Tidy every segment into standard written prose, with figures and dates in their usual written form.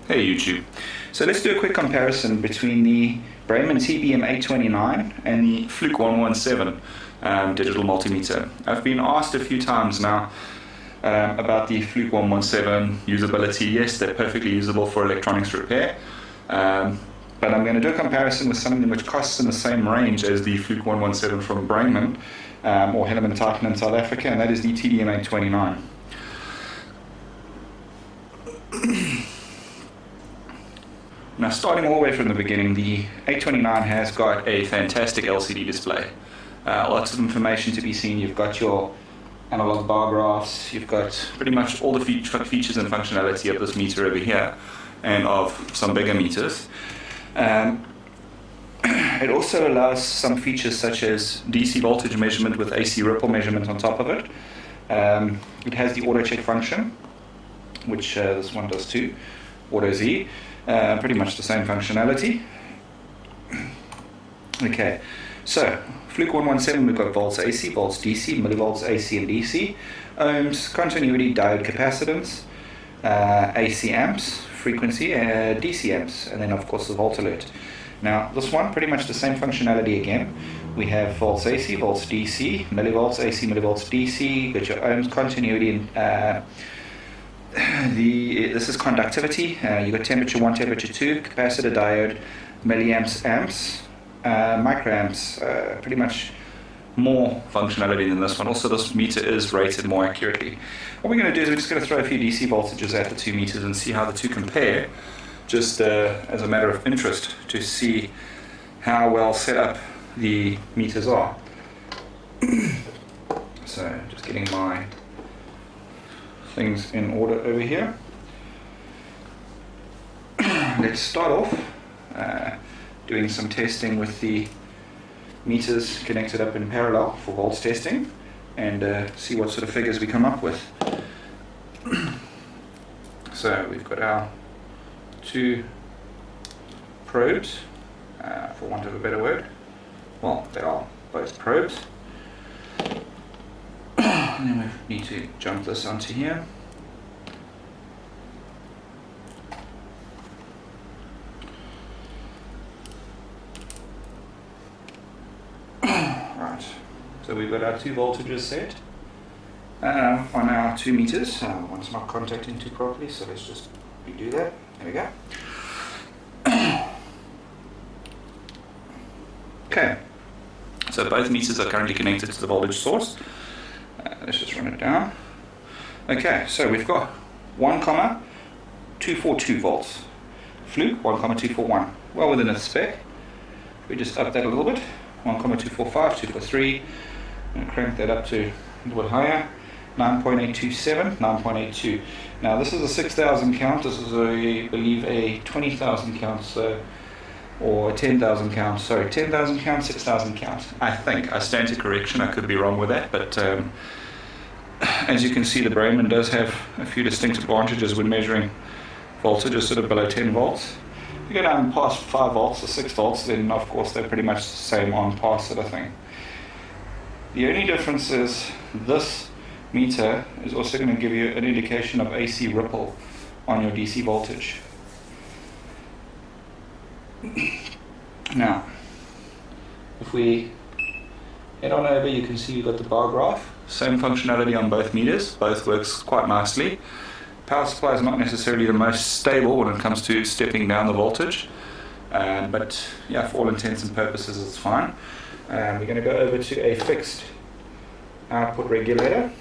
Hey YouTube. So let's do a quick comparison between the Braman TBM 829 and the Fluke 117 digital multimeter. I've been asked a few times now about the Fluke 117 usability. Yes, they're perfectly usable for electronics repair, but I'm going to do a comparison with something which costs in the same range as the Fluke 117 from Braman or Hellerman Titan in South Africa, and that is the TBM 829. Now, starting all the way from the beginning, the 829 has got a fantastic LCD display. Lots of information to be seen. You've got your analog bar graphs, you've got pretty much all the features and functionality of this meter over here, and of some bigger meters. It also allows some features such as DC voltage measurement with AC ripple measurement on top of it. It has the auto check function, which this one does too, auto Z. Pretty much the same functionality. Okay, so Fluke 117, we've got volts AC, volts DC, millivolts AC and DC, ohms, continuity, diode, capacitance, AC amps, frequency, DC amps, and then of course the volt alert. Now this one, pretty much the same functionality again. We have volts AC, volts DC, millivolts AC, millivolts DC, got your ohms, continuity, and this is conductivity. You've got temperature 1, temperature 2, capacitor, diode, milliamps, amps, microamps, pretty much more functionality than this one. Also, this meter is rated more accurately. What we're going to do is we're just going to throw a few DC voltages at the two meters and see how the two compare, just as a matter of interest, to see how well set up the meters are. So, just getting my things in order over here. Let's start off doing some testing with the meters connected up in parallel for volts testing, and see what sort of figures we come up with. So we've got our two probes, for want of a better word. Well, they are both probes. And then we need to jump this onto here. Right, so we've got our two voltages set on our 2 meters. One's not contacting too properly, so let's just redo that. There we go. Okay, so both meters are currently connected to the voltage source. Let's just run it down. Okay, so we've got 1,242 volts. Fluke 1,241. Well within its spec. We just up that a little bit. 1,245, 243. And crank that up to a little bit higher. 9.827, 9.82. Now this is a 6,000 count. This is I believe a 20,000 count. So, or 10,000 count. Sorry, 10,000 count, 6,000 count. I think. I stand to correction. I could be wrong with that, but as you can see, the Braman does have a few distinct advantages when measuring voltages sort of below 10 volts. If you go down past 5 volts or 6 volts, then of course they're pretty much the same on par sort of thing. The only difference is this meter is also going to give you an indication of AC ripple on your DC voltage. Now, if we head on over, you can see you've got the bar graph. Same functionality on both meters. Both works quite nicely. Power supply is not necessarily the most stable when it comes to stepping down the voltage, but yeah, for all intents and purposes it's fine. We're going to go over to a fixed output regulator.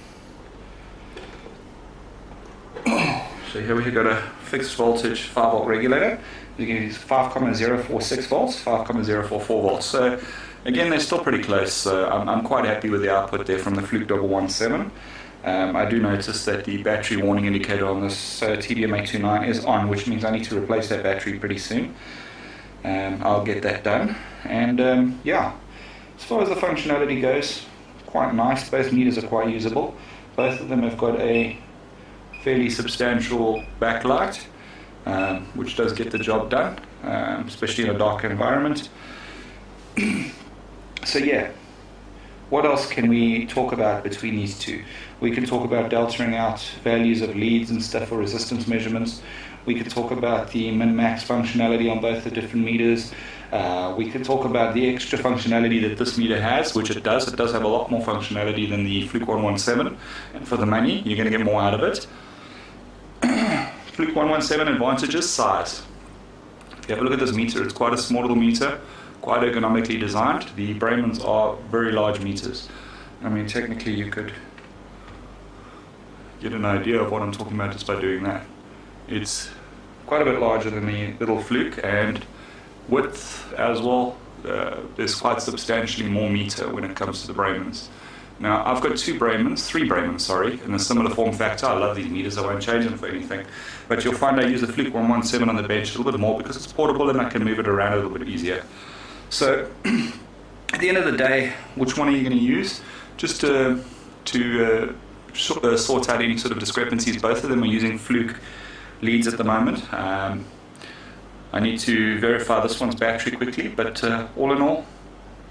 So here we've got a fixed voltage 5 volt regulator. You can use 5,046 volts, 5,044 volts. So again, they're still pretty close. So I'm quite happy with the output there from the Fluke 117. I do notice that the battery warning indicator on this TBM 829 is on, which means I need to replace that battery pretty soon. I'll get that done. And yeah, as far as the functionality goes, quite nice. Both meters are quite usable. Both of them have got a fairly substantial backlight, which does get the job done, especially in a dark environment. So yeah, what else can we talk about between these two? We can talk about deltaing out values of leads and stuff for resistance measurements. We could talk about the min-max functionality on both the different meters. We could talk about the extra functionality that this meter has, which it does. It does have a lot more functionality than the Fluke 117. And for the money, you're going to get more out of it. Fluke 117 advantages, size. If you have a look at this meter, it's quite a small little meter, quite ergonomically designed. The Bremans are very large meters. I mean, technically you could get an idea of what I'm talking about just by doing that. It's quite a bit larger than the little Fluke, and width as well, there's quite substantially more meter when it comes to the Bremans. Now, I've got three Bremans, sorry, in a similar form factor. I love these meters, I won't change them for anything. But you'll find I use the Fluke 117 on the bench a little bit more because it's portable and I can move it around a little bit easier. So, at the end of the day, which one are you going to use? Just to sort out any sort of discrepancies, both of them are using Fluke leads at the moment. I need to verify this one's battery quickly, but all in all,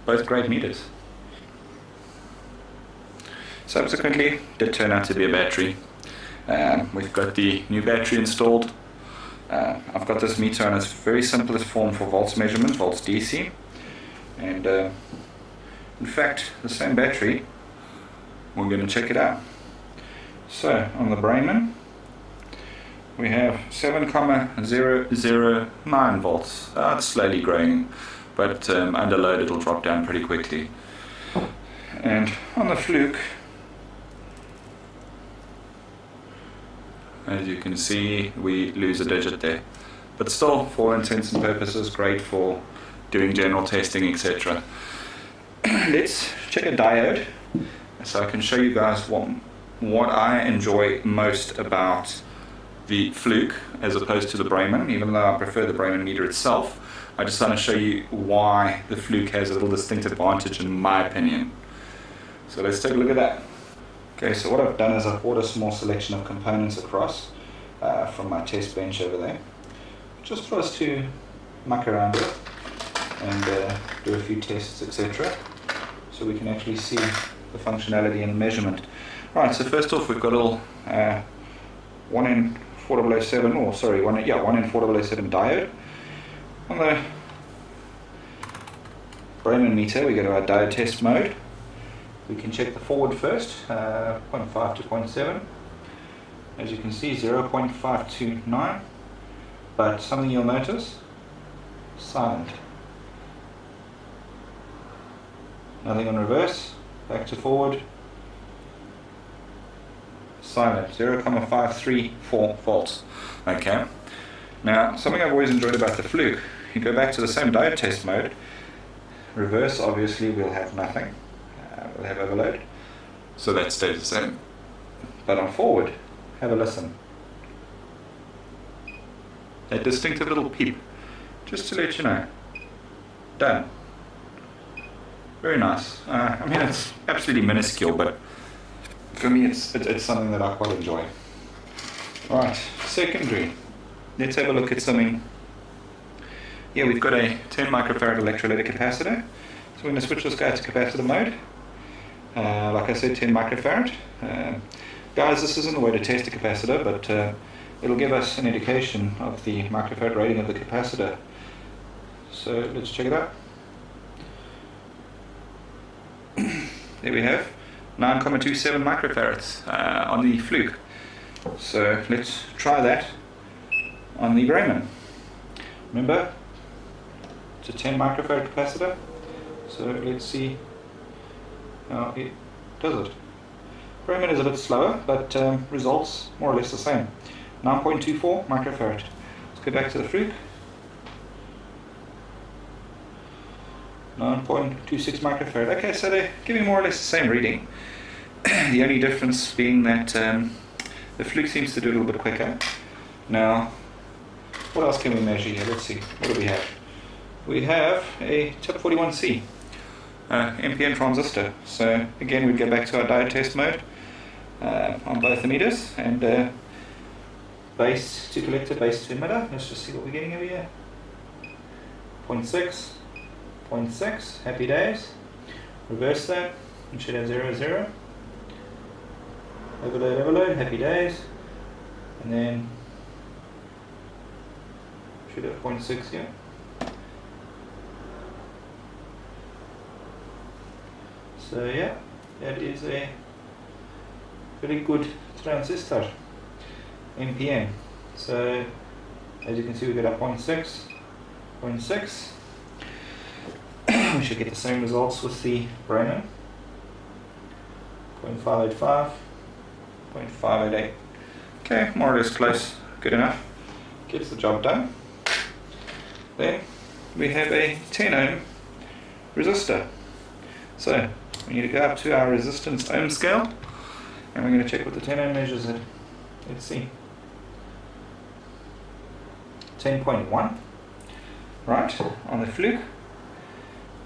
both great meters. Subsequently, did turn out to be a battery. We've got the new battery installed. I've got this meter on its very simplest form for volts measurement, volts DC. And in fact, the same battery, we're going to check it out. So, on the Bremen, we have 7,009 volts. It's slowly growing, but under load it'll drop down pretty quickly. And on the Fluke, as you can see, we lose a digit there. But still, for all intents and purposes, great for doing general testing, etc. Let's check a diode, so I can show you guys what I enjoy most about the Fluke as opposed to the Bremen. Even though I prefer the Bremen meter itself, I just want to show you why the Fluke has a little distinct advantage in my opinion. So let's take a look at that. Okay, so what I've done is I've brought a small selection of components across from my test bench over there, just for us to muck around with and do a few tests, etc. So we can actually see the functionality and measurement. Right, so first off, we've got a little 1N4007, or sorry, 1N4007 diode. On the Bremen meter, we go to our diode test mode. We can check the forward first, 0.5 to 0.7. As you can see, 0.529. But something you'll notice, silent. Nothing on reverse, back to forward, silent, 0.534 volts. Okay. Now, something I've always enjoyed about the Fluke, you go back to the same diode test mode, reverse obviously we'll have nothing, we'll have overload, so that stays the same. But on forward, have a listen. That distinctive little peep, just to let you know. Done. Very nice. I mean, it's absolutely minuscule, but for me it's something that I quite enjoy. Right, secondary. Let's have a look at something. Yeah, we've got a 10 microfarad electrolytic capacitor. So we're going to switch this guy to capacitor mode. Like I said, 10 microfarad. Guys, this isn't the way to test a capacitor, but it'll give us an indication of the microfarad rating of the capacitor. So let's check it out. There we have 9.27 microfarads on the Fluke. So let's try that on the Bremen. Remember, it's a 10 microfarad capacitor. So let's see how it does it. Bremen is a bit slower, but results more or less the same. 9.24 microfarad. Let's go back to the Fluke. 9.26 microfarad. Okay, so they're giving more or less the same reading. The only difference being that the Fluke seems to do a little bit quicker. Now, what else can we measure here? Let's see. What do we have? We have a TIP41C NPN transistor. So again, we'd go back to our diode test mode on both the meters and base to collector, base to emitter. Let's just see what we're getting over here. 0.6. 0.6, happy days. Reverse that, we should have 0, 0. overload, happy days. And then should have 0.6 here. So yeah, that is a very good transistor, NPN. So as you can see, we got a 0.6. We should get the same results with the Bremen. 0.585, 0.588. Okay, more or less close, good enough. Gets the job done. Then we have a 10 ohm resistor. So we need to go up to our resistance ohm scale, and we're going to check what the 10 ohm measures at. Let's see. 10.1, right, on the Fluke.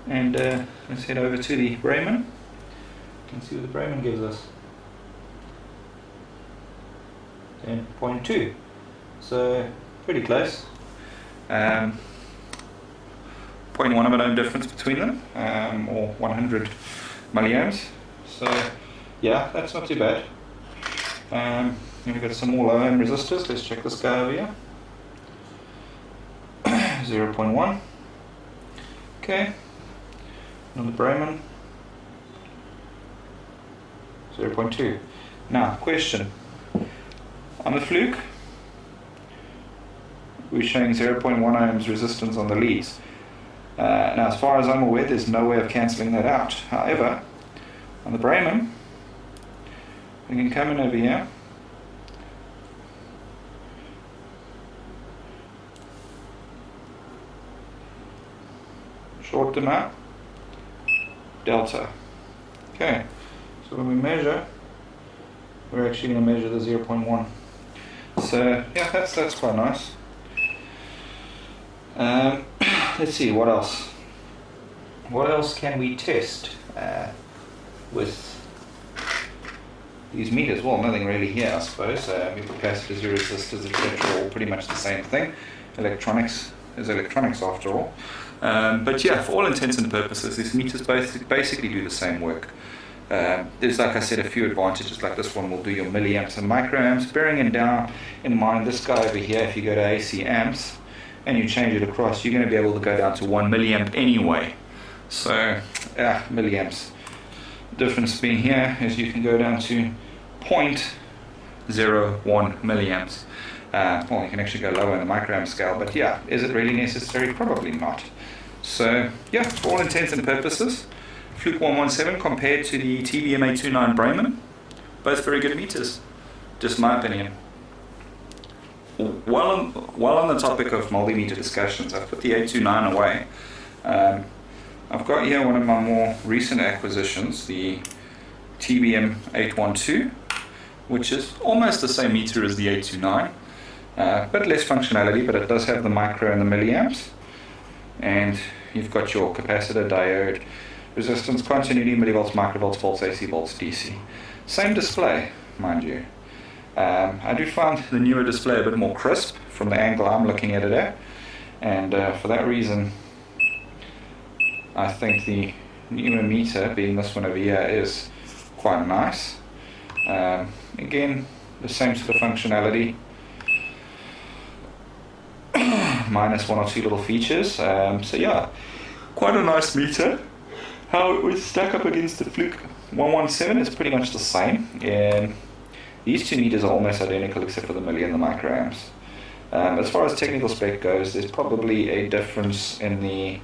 And let's head over to the Bremen and see what the Bremen gives us. 10.2, so pretty close. 0.1 of an ohm difference between them, or 100 milliohms. So yeah, that's not too bad. Then we've got some more low ohm resistors. Let's check this guy over here. 0.1. Okay. On the Bremen, 0.2. Now, question. On the Fluke, we're showing 0.1 ohms resistance on the leads. Now, as far as I'm aware, there's no way of cancelling that out. However, on the Bremen, we can come in over here. Short them out. Delta. Okay, so when we measure, we're actually going to measure the 0.1. So yeah, that's quite nice. Let's see, what else? What else can we test with these meters? Well, nothing really here, I suppose. Your capacitors, your resistors, etc., all pretty much the same thing. Electronics is electronics after all. But yeah, for all intents and purposes, these meters basically do the same work. There's, like I said, a few advantages. Like this one will do your milliamps and microamps. Bearing in mind this guy over here, if you go to AC amps and you change it across, you're going to be able to go down to 1 milliamp anyway. So, milliamps. Difference being here is you can go down to 0.01 milliamps. Well, you can actually go lower in the microamp scale, but yeah, is it really necessary? Probably not. So yeah, for all intents and purposes, Fluke 117 compared to the TBM829 Bremen, both very good meters, just my opinion. While on the topic of multimeter discussions, I've put the 829 away. I've got here one of my more recent acquisitions, the TBM812, which is almost the same meter as the 829. Bit less functionality, but it does have the micro and the milliamps. And you've got your capacitor, diode, resistance, continuity, millivolts, microvolts, volts, AC, volts, DC. Same display, mind you. I do find the newer display a bit more crisp from the angle I'm looking at it at. And for that reason, I think the newer meter, being this one over here, is quite nice. Again, the same sort of functionality. Minus one or two little features. So yeah, quite a nice meter. How it would stack up against the Fluke 117 is pretty much the same. And these two meters are almost identical except for the milli and the microamps. As far as technical spec goes, there's probably a difference in the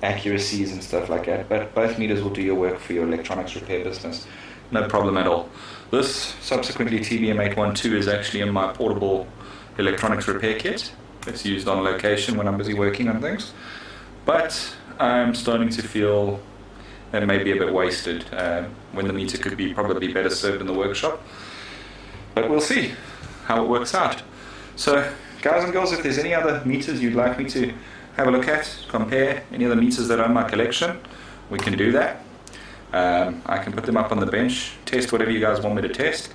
accuracies and stuff like that, but both meters will do your work for your electronics repair business. No problem at all. This, subsequently TBM812, is actually in my portable electronics repair kit. It's used on location when I'm busy working on things. But I'm starting to feel that may be a bit wasted when the meter could be probably better served in the workshop. But we'll see how it works out. So, guys and girls, if there's any other meters you'd like me to have a look at, compare any other meters that are in my collection, we can do that. I can put them up on the bench, test whatever you guys want me to test.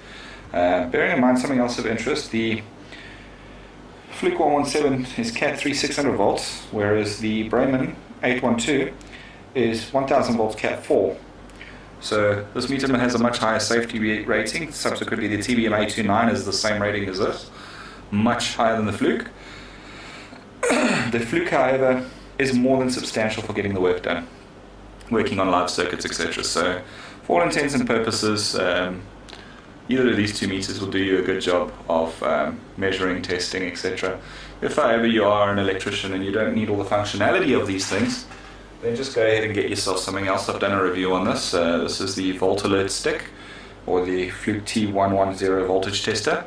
Bearing in mind something else of interest, the Fluke 117 is Cat 3 600 volts, whereas the Bremen 812 is 1000 volts Cat 4. So this meter has a much higher safety rating. Subsequently, the TBM 829 is the same rating as this, much higher than the Fluke. The Fluke, however, is more than substantial for getting the work done, working on live circuits, etc. So for all intents and purposes, either of these two meters will do you a good job of measuring, testing, etc. If however you are an electrician and you don't need all the functionality of these things, then just go ahead and get yourself something else. I've done a review on this. This is the Volt Alert stick, or the Fluke T110 voltage tester.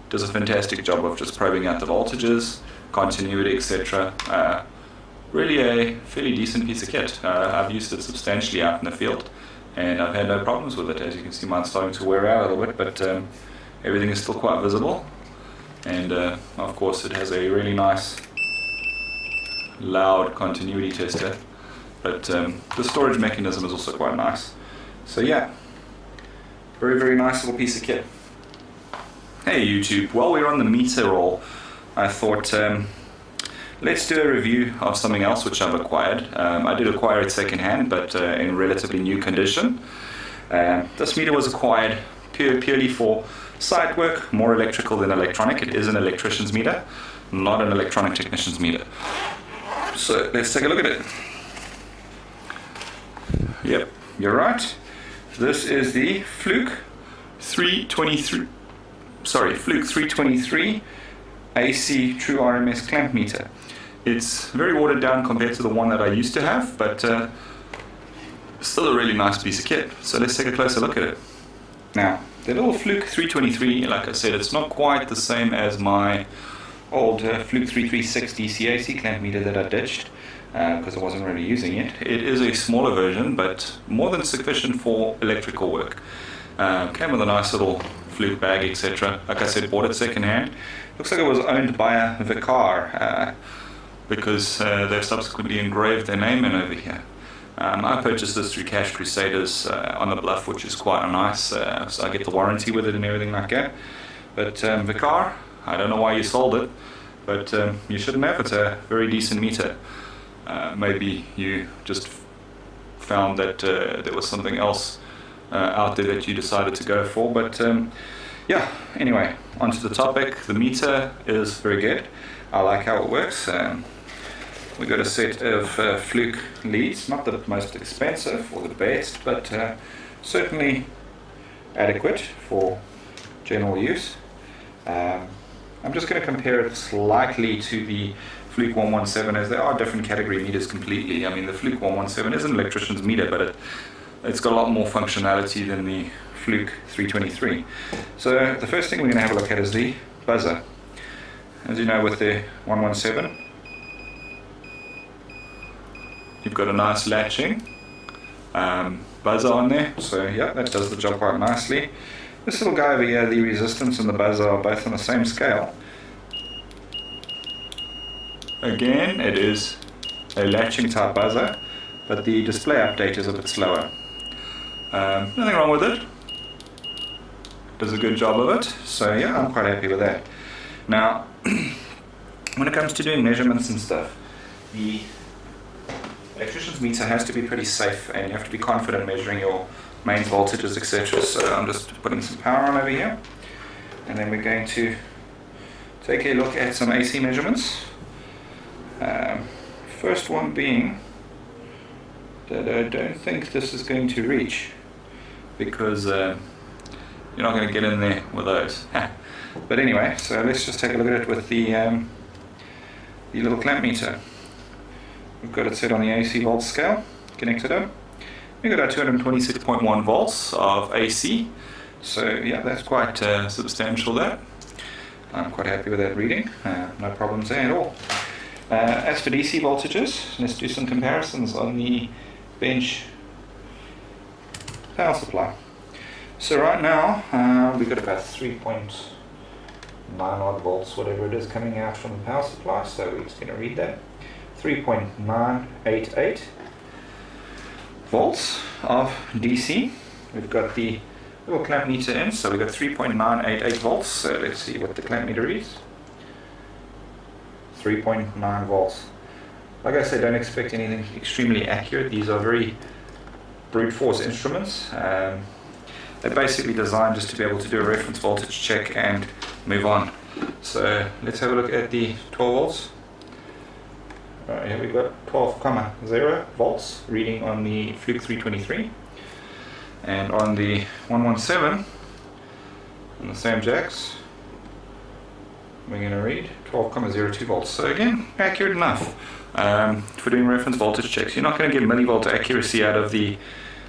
It does a fantastic job of just probing out the voltages, continuity, etc. Really a fairly decent piece of kit. I've used it substantially out in the field, and I've had no problems with it. As you can see, mine's starting to wear out a little bit, but everything is still quite visible. And of course, it has a really nice, loud continuity tester. But the storage mechanism is also quite nice. So yeah, very, very nice little piece of kit. Hey YouTube, while we're on the meter roll, I thought let's do a review of something else which I've acquired. I did acquire it secondhand, but in relatively new condition. This meter was acquired purely for site work, more electrical than electronic. It is an electrician's meter, not an electronic technician's meter. So let's take a look at it. Yep, you're right. This is the Fluke 323. Fluke 323 AC True RMS clamp meter. It's very watered down compared to the one that I used to have, but still a really nice piece of kit. So let's take a closer look at it. Now, the little Fluke 323, like I said, it's not quite the same as my old Fluke 3360 CAC clamp meter that I ditched, because I wasn't really using it. It is a smaller version, but more than sufficient for electrical work. Came with a nice little Fluke bag, etc. Like I said, bought it secondhand. Looks like it was owned by a Vicar, because they've subsequently engraved their name in over here. I purchased this through Cash Crusaders on the Bluff, which is quite nice, so I get the warranty with it and everything like that. But Vicar, I don't know why you sold it, but you shouldn't have. It's a very decent meter. Maybe you just found that there was something else out there that you decided to go for, but yeah, anyway, onto the topic. The meter is very good. I like how it works. We got a set of Fluke leads, not the most expensive or the best, but certainly adequate for general use. I'm just going to compare it slightly to the Fluke 117, as they are different category meters completely. I mean, the Fluke 117 is an electrician's meter, but it's got a lot more functionality than the Fluke 323. So the first thing we're going to have a look at is the buzzer. As you know, with the 117, you've got a nice latching buzzer on there, so yeah, that does the job quite nicely. This little guy over here, the resistance and the buzzer are both on the same scale. Again, it is a latching type buzzer, but the display update is a bit slower. Nothing wrong with it. Does a good job of it, so yeah, I'm quite happy with that. Now, when it comes to doing measurements and stuff, the electrician's meter has to be pretty safe, and you have to be confident measuring your mains voltages, etc. So I'm just putting some power on over here, and then we're going to take a look at some AC measurements. First one being that I don't think this is going to reach, because you're not going to get in there with those. But anyway, so let's just take a look at it with the little clamp meter. We've got it set on the AC volt scale, connected up. We've got our 226.1 volts of AC, so yeah, that's quite substantial there. I'm quite happy with that reading, no problems there at all. As for DC voltages, let's do some comparisons on the bench power supply. So right now, we've got about 3.9 odd volts, whatever it is, coming out from the power supply, so we're just going to read that. 3.988 volts of DC. We've got the little clamp meter in, so we've got 3.988 volts. So let's see what the clamp meter reads. 3.9 volts. Like I said, don't expect anything extremely accurate. These are very brute force instruments. They're basically designed just to be able to do a reference voltage check and move on. So let's have a look at the 12 volts. Right, here we've got 12,0 volts reading on the Fluke 323, and on the 117 on the same jacks we're going to read 12,02 volts. So again, accurate enough for doing reference voltage checks. You're not going to get millivolt accuracy out of the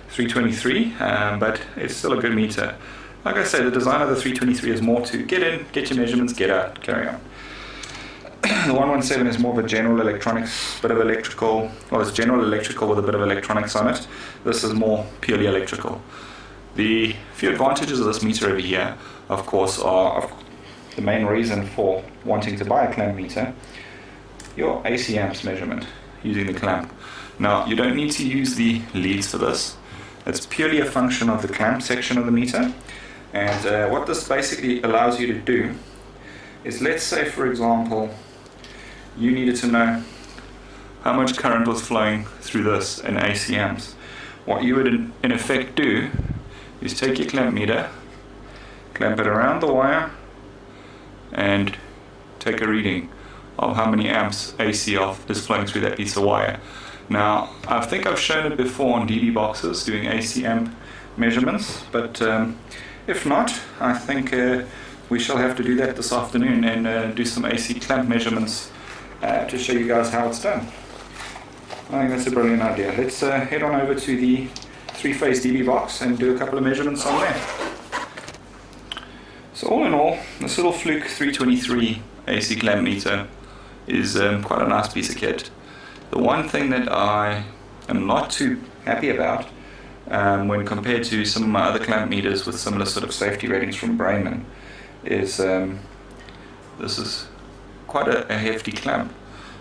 323, but it's still a good meter. Like I say, the design of the 323 is more to get in, get your measurements, get out, carry on. The 117 is more of a general electronics, bit of electrical, well, it's general electrical with a bit of electronics on it. This is more purely electrical. The few advantages of this meter over here, of course, are the main reason for wanting to buy a clamp meter, your AC amps measurement using the clamp. Now, you don't need to use the leads for this. It's purely a function of the clamp section of the meter. And what this basically allows you to do is, let's say for example, you needed to know how much current was flowing through this in AC amps. What you would in effect do is take your clamp meter, clamp it around the wire, and take a reading of how many amps AC is flowing through that piece of wire. Now, I think I've shown it before on DB boxes doing AC amp measurements, but if not, I think we shall have to do that this afternoon and do some AC clamp measurements to show you guys how it's done. I think that's a brilliant idea. Let's head on over to the 3-phase DB box and do a couple of measurements on there. So all in all, this little Fluke 323 AC clamp meter is quite a nice piece of kit. The one thing that I am not too happy about when compared to some of my other clamp meters with similar sort of safety ratings from Brayman is this is quite a hefty clamp.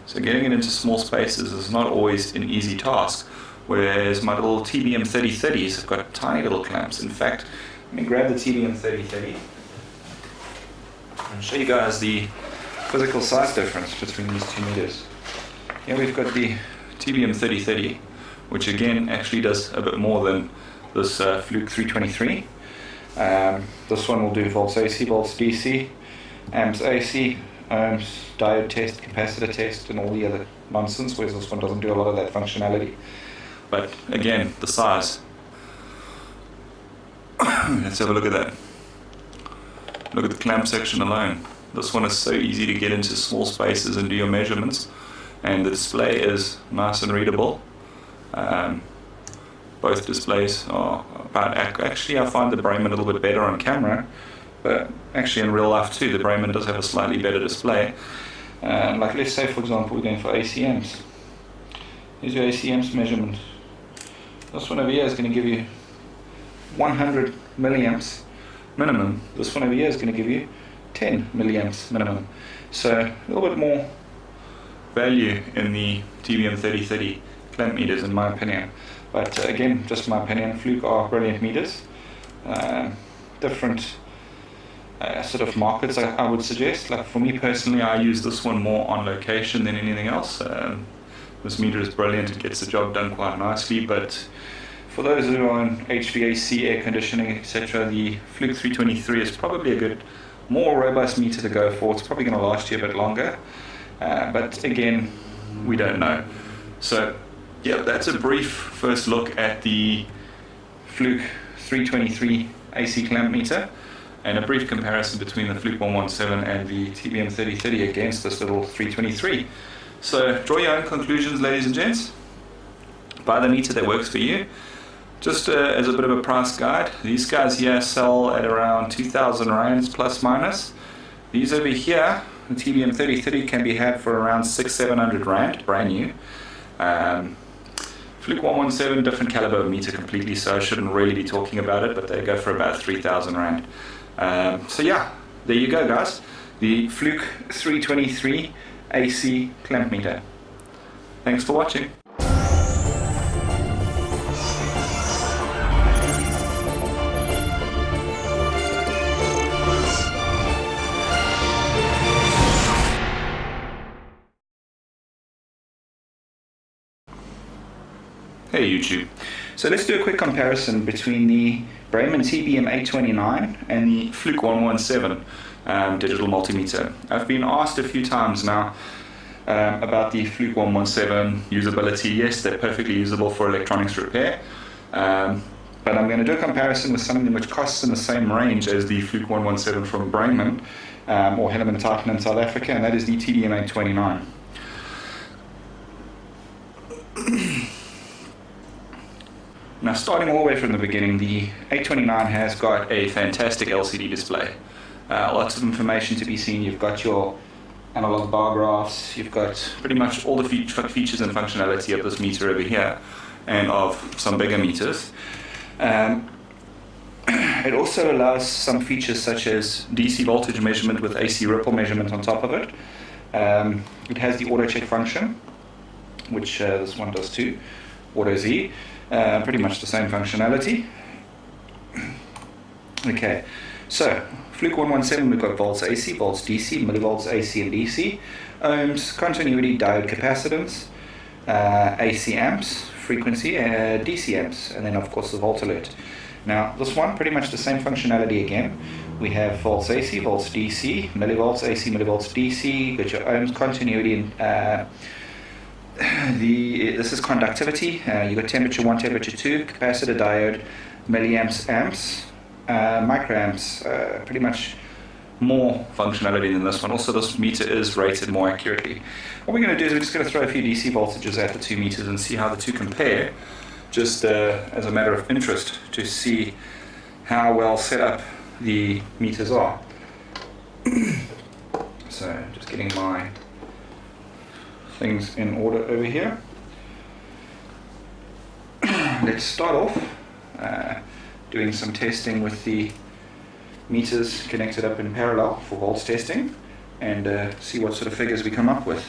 So getting it into small spaces is not always an easy task, whereas my little TBM 3030s have got tiny little clamps. In fact, let me grab the TBM 3030 and show you guys the physical size difference between these two meters. Here we've got the TBM 3030, which again actually does a bit more than this Fluke 323. This one will do volts AC, volts DC, amps AC, ohms, diode test, capacitor test, and all the other nonsense, whereas this one doesn't do a lot of that functionality. But again, the size. Let's have a look at that. Look at the clamp section alone. This one is so easy to get into small spaces and do your measurements, and the display is nice and readable. Both displays are about actually I find the Brayman a little bit better on camera, but actually in real life too, the Brayman does have a slightly better display. Like let's say for example we're going for AC amps. Here's your AC amps measurement. This one over here is going to give you 100 milliamps minimum. This one over here is going to give you 10 milliamps minimum. So a little bit more value in the TBM 3030 clamp meters in my opinion. But again, just my opinion, Fluke are brilliant meters. Different sort of markets I would suggest. Like for me personally, I use this one more on location than anything else. This meter is brilliant, it gets the job done quite nicely, but for those who are on HVAC, air conditioning, etc., the Fluke 323 is probably a good, more robust meter to go for. It's probably going to last you a bit longer, but again, we don't know. So yeah, that's a brief first look at the Fluke 323 AC clamp meter, and a brief comparison between the Fluke 117 and the TBM 3030 against this little 323. So draw your own conclusions, ladies and gents. Buy the meter that works for you. Just as a bit of a price guide, these guys here sell at around 2,000 rands plus minus. These over here, the TBM 3030, can be had for around 600-700 rand, brand new. Fluke 117, different caliber of meter completely, so I shouldn't really be talking about it, but they go for about 3,000 rand. So yeah, there you go guys, the Fluke 323 AC clamp meter. Thanks for watching. Hey YouTube. So let's do a quick comparison between the Braman TBM 829 and the Fluke 117 digital multimeter. I've been asked a few times now about the Fluke 117 usability. Yes, they're perfectly usable for electronics repair, but I'm going to do a comparison with something which costs in the same range as the Fluke 117 from Braman or Hellerman Titan in South Africa, and that is the TBM 829. Now, starting all the way from the beginning, the 829 has got a fantastic LCD display. Lots of information to be seen. You've got your analog bar graphs, you've got pretty much all the features and functionality of this meter over here, and of some bigger meters. It also allows some features such as DC voltage measurement with AC ripple measurement on top of it. It has the auto check function, which this one does too, auto Z. Pretty much the same functionality. Okay, so Fluke 117, we've got volts AC, volts DC, millivolts AC and DC, ohms, continuity, diode, capacitance, AC amps, frequency, DC amps, and then of course the volt alert. Now this one, pretty much the same functionality again. We have volts AC, volts DC, millivolts AC, millivolts DC, got your ohms, continuity, and this is conductivity. You got temperature 1, temperature 2, capacitor, diode, milliamps, amps, microamps. Pretty much more functionality than this one. Also, this meter is rated more accurately. What we're going to do is we're just going to throw a few DC voltages at the two meters and see how the two compare, just as a matter of interest, to see how well set up the meters are. So, just getting my things in order over here. Let's start off doing some testing with the meters connected up in parallel for volts testing, and see what sort of figures we come up with.